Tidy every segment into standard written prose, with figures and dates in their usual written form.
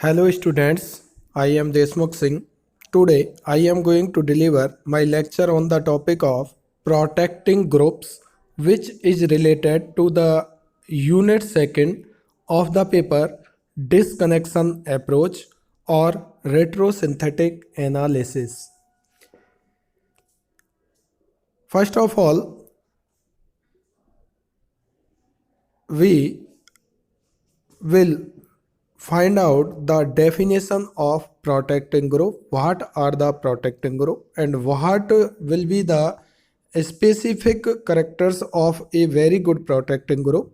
Hello students, I am Desmukh Singh. Today I am going to deliver my lecture on the topic of protecting groups, which is related to the unit second of the paper disconnection approach or retrosynthetic analysis. First of all, we will find out the definition of protecting group, what are the protecting group, and what will be the specific characters of a very good protecting group.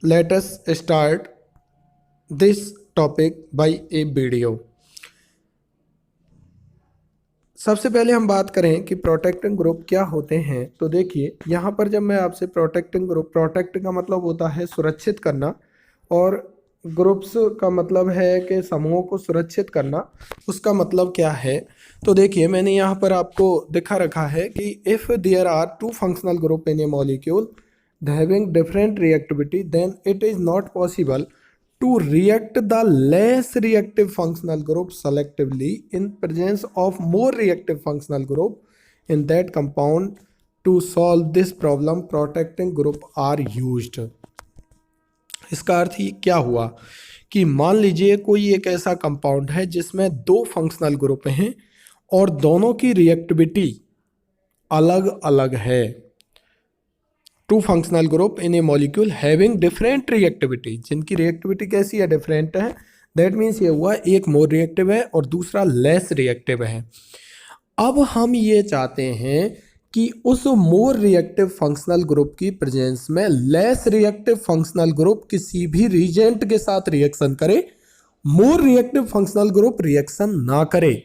Let us start this topic by a video. सबसे पहले हम बात करें कि protecting group क्या होते हैं, तो देखिए यहाँ पर जब मैं आपसे प्रोटेक्टिंग ग्रुप, प्रोटेक्ट का मतलब होता है सुरक्षित करना और ग्रुप्स का मतलब है कि समूहों को सुरक्षित करना। उसका मतलब क्या है, तो देखिए मैंने यहाँ पर आपको दिखा रखा है कि if there are two functional group in a molecule having different reactivity then it is not possible to react the less reactive functional group selectively in presence of more reactive functional group in that compound. To solve this problem protecting group are used. इसका अर्थ ही क्या हुआ कि मान लीजिए कोई एक ऐसा compound है जिसमें दो फंक्शनल ग्रुप हैं और दोनों की रिएक्टिविटी अलग अलग है। Two functional group in a molecule having different reactivity, जिनकी रिएक्टिविटी कैसी है, डिफरेंट है। दैट मीन्स ये हुआ एक मोर रिएक्टिव है और दूसरा लेस रिएक्टिव है। अब हम ये चाहते हैं कि उस मोर रिएक्टिव फंक्शनल ग्रुप की प्रेजेंस में लेस रिएक्टिव फंक्शनल ग्रुप किसी भी रिएजेंट के साथ रिएक्शन करे, more reactive functional group reaction ना करे।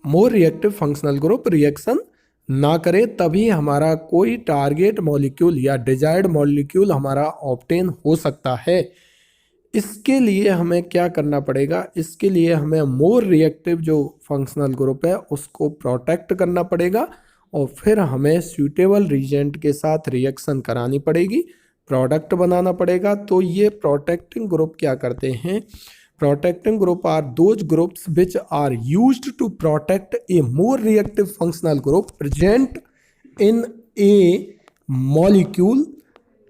More reactive functional group reaction ना करे, तभी हमारा कोई टारगेट मॉलिक्यूल या डिजायर्ड मॉलिक्यूल हमारा ऑब्टेन हो सकता है। इसके लिए हमें क्या करना पड़ेगा, इसके लिए हमें मोर रिएक्टिव जो फंक्शनल ग्रुप है उसको प्रोटेक्ट करना पड़ेगा और फिर हमें सूटेबल रिएजेंट के साथ रिएक्शन करानी पड़ेगी, प्रोडक्ट बनाना पड़ेगा। तो ये प्रोटेक्टिंग ग्रुप क्या करते हैं, protecting group are those groups which are used to protect a more reactive functional group present in a molecule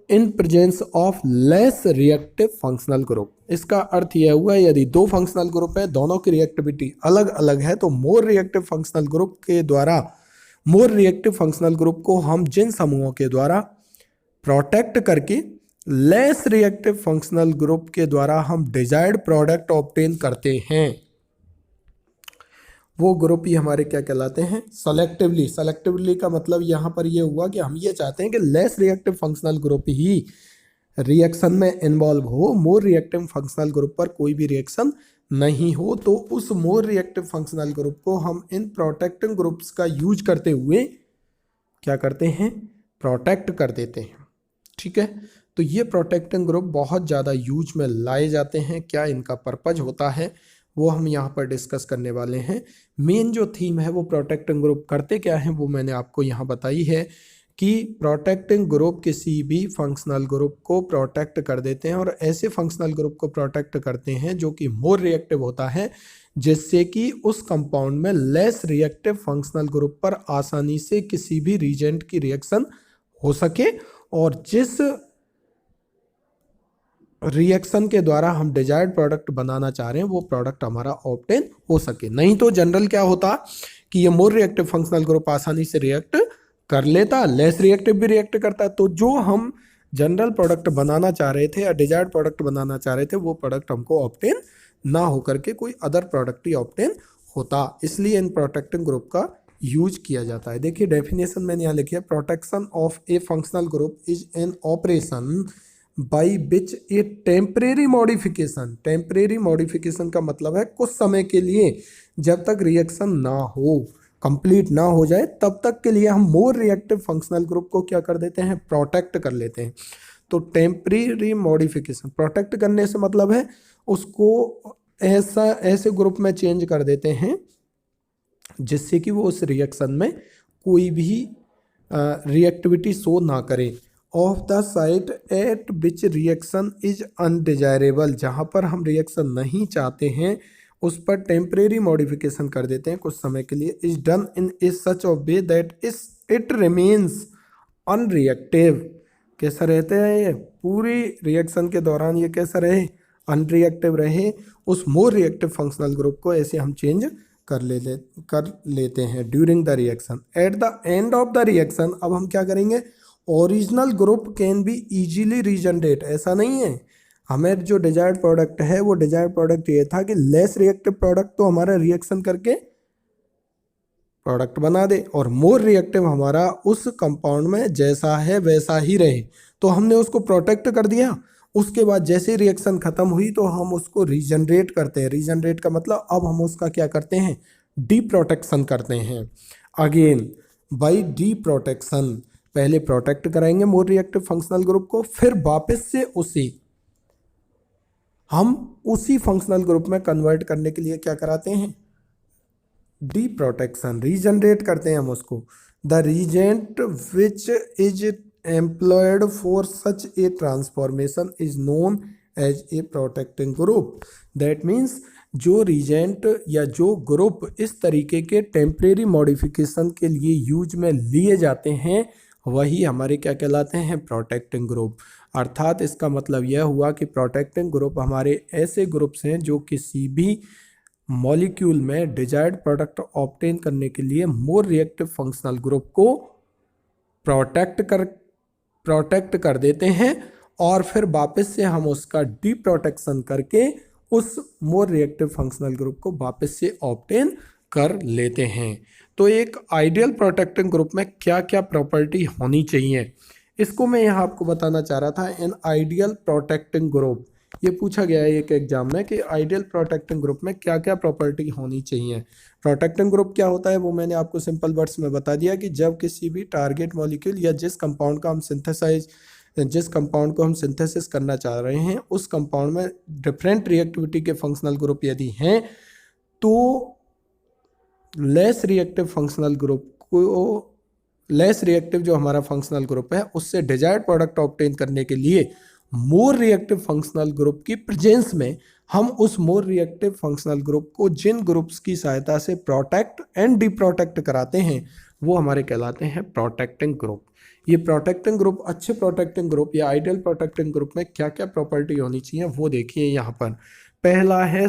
in presence of less reactive functional group. इसका अर्थ यह हुआ यदि दो फंक्शनल ग्रुप है, दोनों की रिएक्टिविटी अलग अलग है, तो मोर रिएक्टिव फंक्शनल ग्रुप के द्वारा, मोर रिएक्टिव फंक्शनल ग्रुप को हम जिन समूहों के द्वारा प्रोटेक्ट करके लेस रिएक्टिव फंक्शनल ग्रुप के द्वारा हम डिजायर्ड प्रोडक्ट ऑब्टेन करते हैं, वो ग्रुप ही हमारे क्या कहलाते हैं, सेलेक्टिवली। सेलेक्टिवली का मतलब यहाँ पर ये हुआ कि हम ये चाहते हैं कि लेस रिएक्टिव फंक्शनल ग्रुप ही रिएक्शन में इन्वॉल्व हो, मोर रिएक्टिव फंक्शनल ग्रुप पर कोई भी रिएक्शन नहीं हो। तो उस मोर रिएक्टिव फंक्शनल ग्रुप को हम इन प्रोटेक्टिंग ग्रुप्स का यूज करते हुए क्या करते हैं, प्रोटेक्ट कर देते हैं। ठीक है, तो ये प्रोटेक्टिंग ग्रुप बहुत ज़्यादा यूज में लाए जाते हैं। क्या इनका पर्पज होता है वो हम यहाँ पर डिस्कस करने वाले हैं। मेन जो थीम है वो प्रोटेक्टिंग ग्रुप करते क्या है वो मैंने आपको यहाँ बताई है कि प्रोटेक्टिंग ग्रुप किसी भी फंक्शनल ग्रुप को प्रोटेक्ट कर देते हैं और ऐसे फंक्शनल ग्रुप को प्रोटेक्ट करते हैं जो कि मोर रिएक्टिव होता है, जिससे कि उस कंपाउंड में लेस रिएक्टिव फंक्शनल ग्रुप पर आसानी से किसी भी रिएजेंट की रिएक्शन हो सके और जिस रिएक्शन के द्वारा हम डिजायर्ड प्रोडक्ट बनाना चाह रहे हैं वो प्रोडक्ट हमारा ऑब्टेन हो सके। नहीं तो जनरल क्या होता कि ये मोर रिएक्टिव फंक्शनल ग्रुप आसानी से रिएक्ट कर लेता, लेस रिएक्टिव भी रिएक्ट करता, तो जो हम जनरल प्रोडक्ट बनाना चाह रहे थे या डिजायर्ड प्रोडक्ट बनाना चाह रहे थे वो प्रोडक्ट हमको ऑब्टेन ना होकर के कोई अदर प्रोडक्ट ही ऑब्टेन होता। इसलिए इन प्रोटेक्टिंग ग्रुप का यूज किया जाता है। देखिए डेफिनेशन मैंने यहाँ लिखी है, protection of A functional group is an operation by which A temporary modification. Temporary modification का मतलब है कुछ समय के लिए, जब तक रिएक्शन ना हो, कंप्लीट ना हो जाए तब तक के लिए हम मोर रिएक्टिव फंक्शनल ग्रुप को क्या कर देते हैं, प्रोटेक्ट कर लेते हैं। तो टेम्परेरी मॉडिफिकेशन, प्रोटेक्ट करने से मतलब है उसको ऐसे ग्रुप में चेंज कर देते हैं जिससे कि वो उस रिएक्शन में कोई भी रिएक्टिविटी शो ना करे of the site eight which reaction is undesirable, जहाँ पर हम रिएक्शन नहीं चाहते हैं उस पर टेम्परेरी मॉडिफिकेशन कर देते हैं कुछ समय के लिए, is done in A such of way that it remains unreactive. कैसा रहता है ये, पूरी रिएक्शन के दौरान ये कैसा रहे, अनरिएक्टिव रहे। उस मोर रिएक्टिव फंक्शनल ग्रुप को ऐसे हम चेंज कर लेते हैं during the reaction. At the end of the reaction अब हम क्या करेंगे, original group can be easily regenerate. ऐसा नहीं है, हमें जो डिजायर्ड प्रोडक्ट है वो डिजायर्ड प्रोडक्ट ये था कि लेस रिएक्टिव प्रोडक्ट तो हमारा रिएक्शन करके प्रोडक्ट बना दे और मोर रिएक्टिव हमारा उस कंपाउंड में जैसा है वैसा ही रहे। तो हमने उसको प्रोटेक्ट कर दिया, उसके बाद जैसे रिएक्शन खत्म हुई तो हम उसको रीजनरेट करते हैं। रीजनरेट का मतलब अब हम उसका क्या करते हैं, डी प्रोटेक्शन करते हैं। अगेन बाय डी प्रोटेक्शन, पहले प्रोटेक्ट कराएंगे मोर रिएक्टिव फंक्शनल ग्रुप को, फिर वापस से हम उसी फंक्शनल ग्रुप में कन्वर्ट करने के लिए क्या कराते हैं, डी प्रोटेक्शन, रीजनरेट करते हैं हम उसको। The reagent which is employed for such a transformation is known as a protecting group. That means जो रीजेंट या जो ग्रुप इस तरीके के टेम्परेरी मॉडिफिकेशन के लिए यूज में लिए जाते हैं वही हमारे क्या कहलाते हैं, प्रोटेक्टिंग ग्रुप। अर्थात इसका मतलब यह हुआ कि प्रोटेक्टिंग ग्रुप हमारे ऐसे ग्रुप्स हैं जो किसी भी मॉलिक्यूल में डिजायर्ड प्रोडक्ट ऑब्टेन करने के लिए मोर रिएक्टिव फंक्शनल ग्रुप को प्रोटेक्ट कर देते हैं और फिर वापस से हम उसका डी प्रोटेक्शन करके उस मोर रिएक्टिव फंक्शनल ग्रुप को वापस से ऑब्टेन कर लेते हैं। तो एक आइडियल प्रोटेक्टिंग ग्रुप में क्या क्या प्रॉपर्टी होनी चाहिए, इसको मैं यहाँ आपको बताना चाह रहा था। एन आइडियल प्रोटेक्टिंग ग्रुप, ये पूछा गया है एक एग्जाम में कि आइडियल प्रोटेक्टिंग ग्रुप में क्या क्या प्रॉपर्टी होनी चाहिए। प्रोटेक्टिंग ग्रुप क्या होता है वो मैंने आपको सिंपल वर्ड्स में बता दिया कि जब किसी भी टारगेट मॉलिक्यूल या जिस कंपाउंड को हम सिंथेसिस करना चाह रहे हैं उस कंपाउंड में डिफरेंट रिएक्टिविटी के फंक्शनल ग्रुप यदि हैं तो लेस रिएक्टिव जो हमारा फंक्शनल ग्रुप है उससे डिजायर्ड प्रोडक्ट ऑब्टेन करने के लिए मोर रिएक्टिव फंक्शनल ग्रुप की प्रेजेंस में हम उस मोर रिएक्टिव फंक्शनल ग्रुप को जिन ग्रुप्स की सहायता से प्रोटेक्ट एंड डिप्रोटेक्ट कराते हैं वो हमारे कहलाते हैं प्रोटेक्टिंग ग्रुप। ये प्रोटेक्टिंग ग्रुप, अच्छे प्रोटेक्टिंग ग्रुप या आइडियल प्रोटेक्टिंग ग्रुप में क्या क्या प्रॉपर्टी होनी चाहिए वो देखिए यहाँ पर। पहला है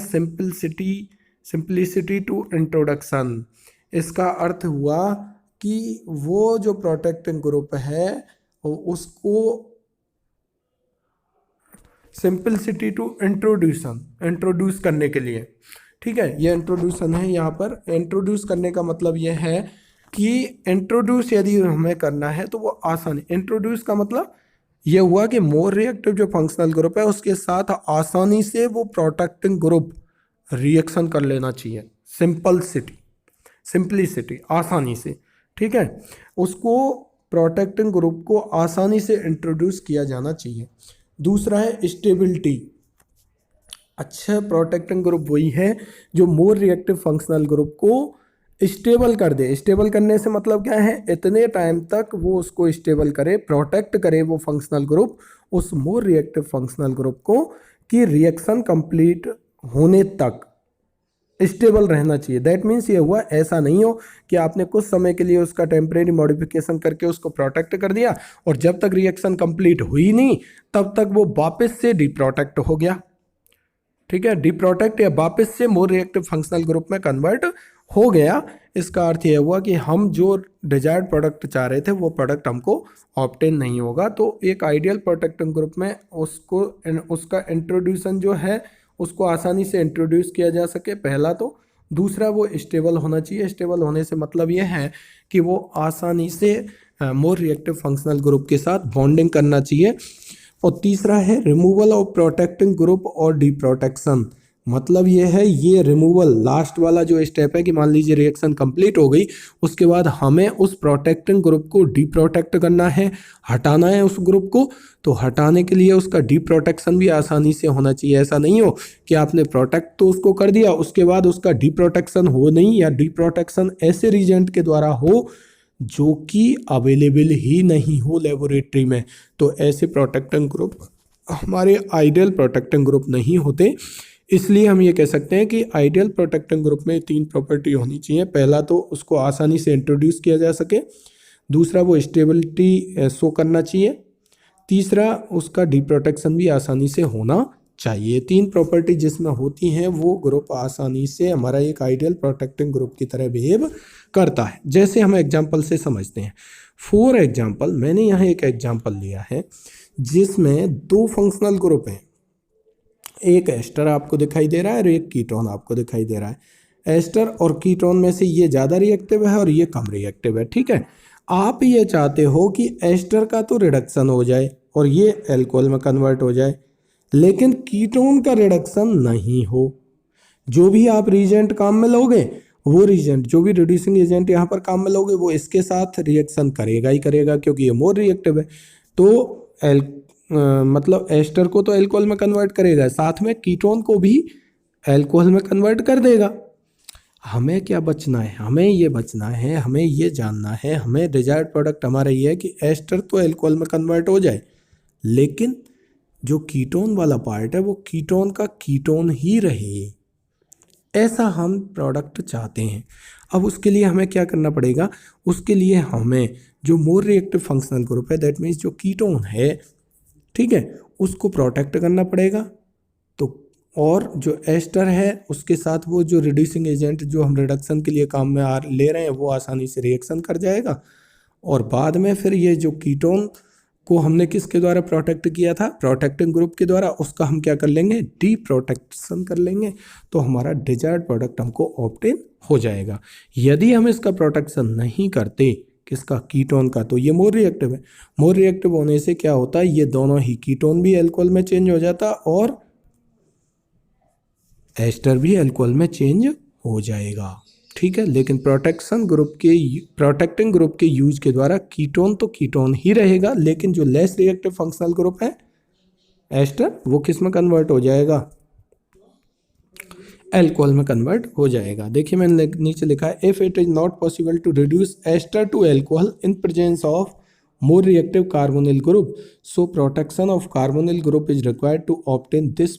सिंप्लिसिटी टू इंट्रोडक्शन। इसका अर्थ हुआ कि वो जो प्रोटेक्टिंग ग्रुप है उसको सिंपलिसिटी टू इंट्रोड्यूस करने के लिए, ठीक है, ये इंट्रोड्यूसन है। यहाँ पर इंट्रोड्यूस करने का मतलब ये है कि इंट्रोड्यूस यदि हमें करना है तो वो आसानी, इंट्रोड्यूस का मतलब ये हुआ कि मोर रिएक्टिव जो फंक्शनल ग्रुप है उसके साथ आसानी से वो प्रोटेक्टिंग ग्रुप रिएक्शन कर लेना चाहिए। सिंपलिसिटी आसानी से, ठीक है, उसको प्रोटेक्टिंग ग्रुप को आसानी से इंट्रोड्यूस किया जाना चाहिए। दूसरा है स्टेबिलिटी। अच्छा प्रोटेक्टिंग ग्रुप वही है जो मोर रिएक्टिव फंक्शनल ग्रुप को स्टेबल कर दे। स्टेबल करने से मतलब क्या है, इतने टाइम तक वो उसको स्टेबल करे, प्रोटेक्ट करे वो फंक्शनल ग्रुप उस मोर रिएक्टिव फंक्शनल ग्रुप को कि रिएक्शन कंप्लीट होने तक स्टेबल रहना चाहिए। दैट मीन्स ये हुआ, ऐसा नहीं हो कि आपने कुछ समय के लिए उसका टेम्परेरी मॉडिफिकेशन करके उसको प्रोटेक्ट कर दिया और जब तक रिएक्शन कंप्लीट हुई नहीं तब तक वो वापस से डिप्रोटेक्ट हो गया, ठीक है, डिप्रोटेक्ट या वापस से मोर रिएक्टिव फंक्शनल ग्रुप में कन्वर्ट हो गया। इसका अर्थ यह हुआ कि हम जो डिजायर्ड प्रोडक्ट चाह रहे थे वो प्रोडक्ट हमको ऑब्टेन नहीं होगा। तो एक आइडियल प्रोटेक्टिंग ग्रुप में उसका इंट्रोड्यूसन जो है उसको आसानी से इंट्रोड्यूस किया जा सके, पहला तो। दूसरा वो स्टेबल होना चाहिए। स्टेबल होने से मतलब ये है कि वो आसानी से मोर रिएक्टिव फंक्शनल ग्रुप के साथ बॉन्डिंग करना चाहिए। और तीसरा है रिमूवल ऑफ प्रोटेक्टिंग ग्रुप और डिप्रोटेक्शन। मतलब ये है, ये रिमूवल लास्ट वाला जो स्टेप है कि मान लीजिए रिएक्शन कंप्लीट हो गई उसके बाद हमें उस प्रोटेक्टिंग ग्रुप को डिप्रोटेक्ट करना है, हटाना है उस ग्रुप को। तो हटाने के लिए उसका डिप्रोटेक्शन भी आसानी से होना चाहिए। ऐसा नहीं हो कि आपने प्रोटेक्ट तो उसको कर दिया उसके बाद उसका डिप्रोटेक्शन हो नहीं, या डिप्रोटेक्शन ऐसे रीजेंट के द्वारा हो जो कि अवेलेबल ही नहीं हो लेबोरेटरी में, तो ऐसे प्रोटेक्टिंग ग्रुप हमारे आइडियल प्रोटेक्टिंग ग्रुप नहीं होते। इसलिए हम ये कह सकते हैं कि आइडियल प्रोटेक्टिंग ग्रुप में 3 प्रॉपर्टी होनी चाहिए। पहला तो उसको आसानी से इंट्रोड्यूस किया जा सके, दूसरा वो स्टेबिलिटी शो करना चाहिए, तीसरा उसका डिप्रोटेक्शन भी आसानी से होना चाहिए। 3 प्रॉपर्टी जिसमें होती हैं वो ग्रुप आसानी से हमारा एक आइडियल प्रोटेक्टिंग ग्रुप की तरह बिहेव करता है। जैसे हम एग्जाम्पल से समझते हैं। फॉर एग्जाम्पल, मैंने यहाँ एक एग्जाम्पल लिया है जिसमें 2 फंक्शनल ग्रुप हैं, एक एस्टर आपको दिखाई दे रहा है और एक कीटोन आपको दिखाई दे रहा है। एस्टर और कीटोन में से ये ज़्यादा रिएक्टिव है और ये कम रिएक्टिव है, ठीक है। आप ये चाहते हो कि एस्टर का तो रिडक्शन हो जाए और ये एल्कोहल में कन्वर्ट हो जाए, लेकिन कीटोन का रिडक्शन नहीं हो। जो भी आप रिएजेंट काम में लोगे, वो रिएजेंट, जो भी रिड्यूसिंग एजेंट यहाँ पर काम में लोगे, वो इसके साथ रिएक्शन करेगा ही करेगा क्योंकि ये मोर रिएक्टिव है। तो मतलब एस्टर को तो एल्कोहल में कन्वर्ट करेगा, साथ में कीटोन को भी एल्कोहल में कन्वर्ट कर देगा। हमें क्या बचना है? हमें ये बचना है, हमें ये जानना है, हमें डिजायर्ड प्रोडक्ट हमारा ये है कि एस्टर तो एल्कोहल में कन्वर्ट हो जाए, लेकिन जो कीटोन वाला पार्ट है वो कीटोन का कीटोन ही रहे, ऐसा हम प्रोडक्ट चाहते हैं। अब उसके लिए हमें क्या करना पड़ेगा? उसके लिए हमें जो मोर रिएक्टिव फंक्शनल ग्रुप है, दैट मीन्स जो कीटोन है, ठीक है, उसको प्रोटेक्ट करना पड़ेगा। तो और जो एस्टर है उसके साथ वो जो रिड्यूसिंग एजेंट जो हम रिडक्शन के लिए काम में ले रहे हैं वो आसानी से रिएक्शन कर जाएगा, और बाद में फिर ये जो कीटोन को हमने किसके द्वारा प्रोटेक्ट किया था? प्रोटेक्टिंग ग्रुप के द्वारा, उसका हम क्या कर लेंगे? डी प्रोटेक्शन कर लेंगे, तो हमारा डिजायर्ड प्रोडक्ट हमको ऑब्टेन हो जाएगा। यदि हम इसका प्रोटेक्शन नहीं करते, किसका? कीटोन का, तो ये मोर रिएक्टिव है। मोर रिएक्टिव होने से क्या होता है? ये दोनों ही, कीटोन भी अल्कोहल में चेंज हो जाता और एस्टर भी अल्कोहल में चेंज हो जाएगा, ठीक है। लेकिन प्रोटेक्टिंग ग्रुप के यूज के द्वारा कीटोन तो कीटोन ही रहेगा, लेकिन जो लेस रिएक्टिव फंक्शनल ग्रुप है एस्टर, वो किस में कन्वर्ट हो जाएगा? एल्कोहल में कन्वर्ट हो जाएगा। देखिए मैंने नीचे लिखा है, if it is not possible to reduce ester to alcohol in presence of more reactive carbonyl group, so protection of carbonyl group is required to obtain this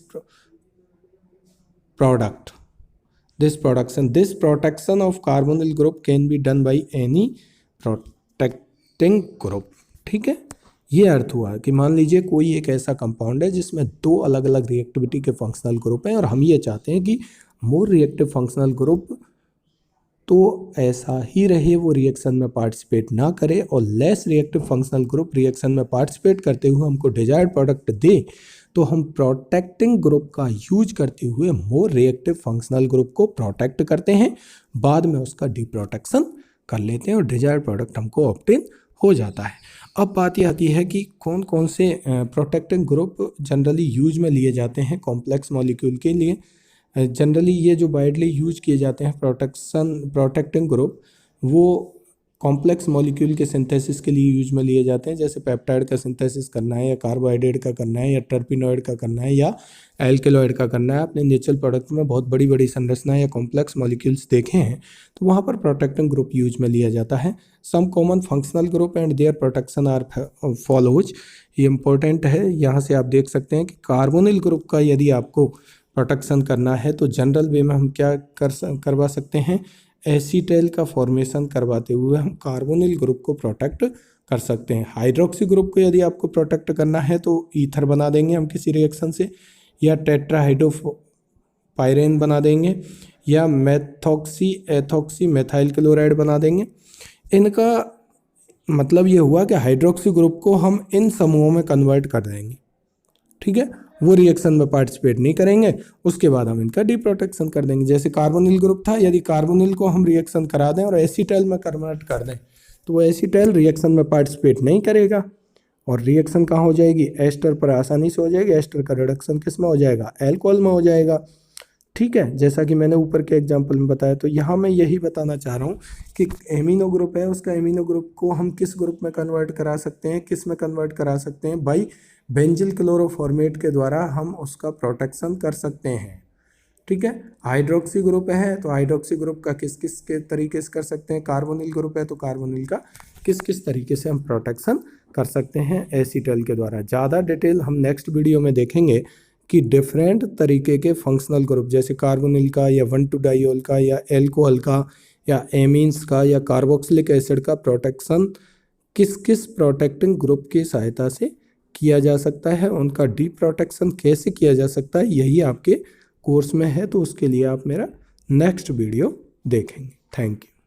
protection of carbonyl group can be done by any protecting group, ठीक है। ये अर्थ हुआ कि मान लीजिए कोई एक ऐसा कंपाउंड है जिसमें 2 अलग अलग रिएक्टिविटी के फंक्शनल ग्रुप हैं और हम ये चाहते हैं कि मोर रिएक्टिव फंक्शनल ग्रुप तो ऐसा ही रहे, वो रिएक्शन में पार्टिसिपेट ना करे, और less reactive functional group reaction में पार्टिसिपेट करते हुए हमको डिजायर्ड प्रोडक्ट दे, तो हम प्रोटेक्टिंग ग्रुप का यूज करते हुए मोर रिएक्टिव फंक्शनल ग्रुप को प्रोटेक्ट करते हैं, बाद में उसका डिप्रोटेक्शन कर लेते हैं और डिजायर्ड प्रोडक्ट हमको ऑब्टेन हो जाता है। अब बात ये आती है कि कौन कौन से प्रोटेक्टिंग ग्रुप जनरली यूज में लिए जाते हैं कॉम्प्लेक्स मॉलिक्यूल के लिए। जनरली ये जो वाइडली यूज किए जाते हैं प्रोटेक्टिंग ग्रुप, वो कॉम्प्लेक्स मॉलिक्यूल के सिंथेसिस के लिए यूज में लिए जाते हैं। जैसे पेप्टाइड का सिंथेसिस करना है, या कार्बोहाइड्रेट का करना है, या टर्पिनॉइड का करना है, या एल्केलॉइड का करना है। अपने नेचुरल प्रोडक्ट में बहुत बड़ी बड़ी संरचना या कॉम्प्लेक्स मॉलिक्यूल्स देखे हैं, तो वहाँ पर प्रोटेक्टिंग ग्रुप यूज में लिया जाता है। Some common functional group and their protection are follows. ये इंपॉर्टेंट है, यहाँ से आप देख सकते हैं कि कार्बोनिल ग्रुप का यदि आपको प्रोटेक्शन करना है तो जनरल वे में हम क्या करवा सकते हैं? एसीटेल का फॉर्मेशन करवाते हुए हम कार्बोनिल ग्रुप को प्रोटेक्ट कर सकते हैं। हाइड्रोक्सी ग्रुप को यदि आपको प्रोटेक्ट करना है तो ईथर बना देंगे हम किसी रिएक्शन से, या टेट्राहाइड्रोपाइरेन बना देंगे, या मेथॉक्सी एथॉक्सी मेथाइल क्लोराइड बना देंगे। इनका मतलब ये हुआ कि हाइड्रोक्सी ग्रुप को हम इन समूहों में कन्वर्ट कर देंगे, ठीक है। वो रिएक्शन में पार्टिसिपेट नहीं करेंगे, उसके बाद हम इनका डिप्रोटेक्शन कर देंगे। जैसे कार्बोनिल ग्रुप था, यदि कार्बोनिल को हम रिएक्शन करा दें और एसीटाइल में कन्वर्ट कर दें, तो वो एसीटाइल रिएक्शन में पार्टिसिपेट नहीं करेगा और रिएक्शन कहाँ हो जाएगी? एस्टर पर आसानी से हो जाएगी। एस्टर का रिडक्शन किस में हो जाएगा? एल्कोहल में हो जाएगा, ठीक है। जैसा कि मैंने ऊपर के एग्जाम्पल में बताया, तो यहाँ मैं यही बताना चाह रहा हूँ कि एमिनो ग्रुप है, उसका एमिनो ग्रुप को हम किस ग्रुप में कन्वर्ट करा सकते हैं, किस में कन्वर्ट करा सकते हैं? बाई बेंजिल क्लोरोफॉर्मेट के द्वारा हम उसका प्रोटेक्शन कर सकते हैं, ठीक है। हाइड्रोक्सी ग्रुप है तो हाइड्रोक्सी ग्रुप का किस किस के तरीके से कर सकते हैं, कार्बोनिल ग्रुप है तो कार्बोनिल का किस किस तरीके से हम प्रोटेक्शन कर सकते हैं एसीटल के द्वारा। ज़्यादा डिटेल हम नेक्स्ट वीडियो में देखेंगे कि डिफरेंट तरीके के फंक्शनल ग्रुप जैसे कार्बोनिल का या 1,2-डाइऑल का या एल्कोहल का या एमीन्स का या कार्बोक्सिलिक एसिड का प्रोटेक्शन किस किस प्रोटेक्टिंग ग्रुप की सहायता से किया जा सकता है, उनका डी प्रोटेक्शन कैसे किया जा सकता है, यही आपके कोर्स में है। तो उसके लिए आप मेरा नेक्स्ट वीडियो देखेंगे। Thank you.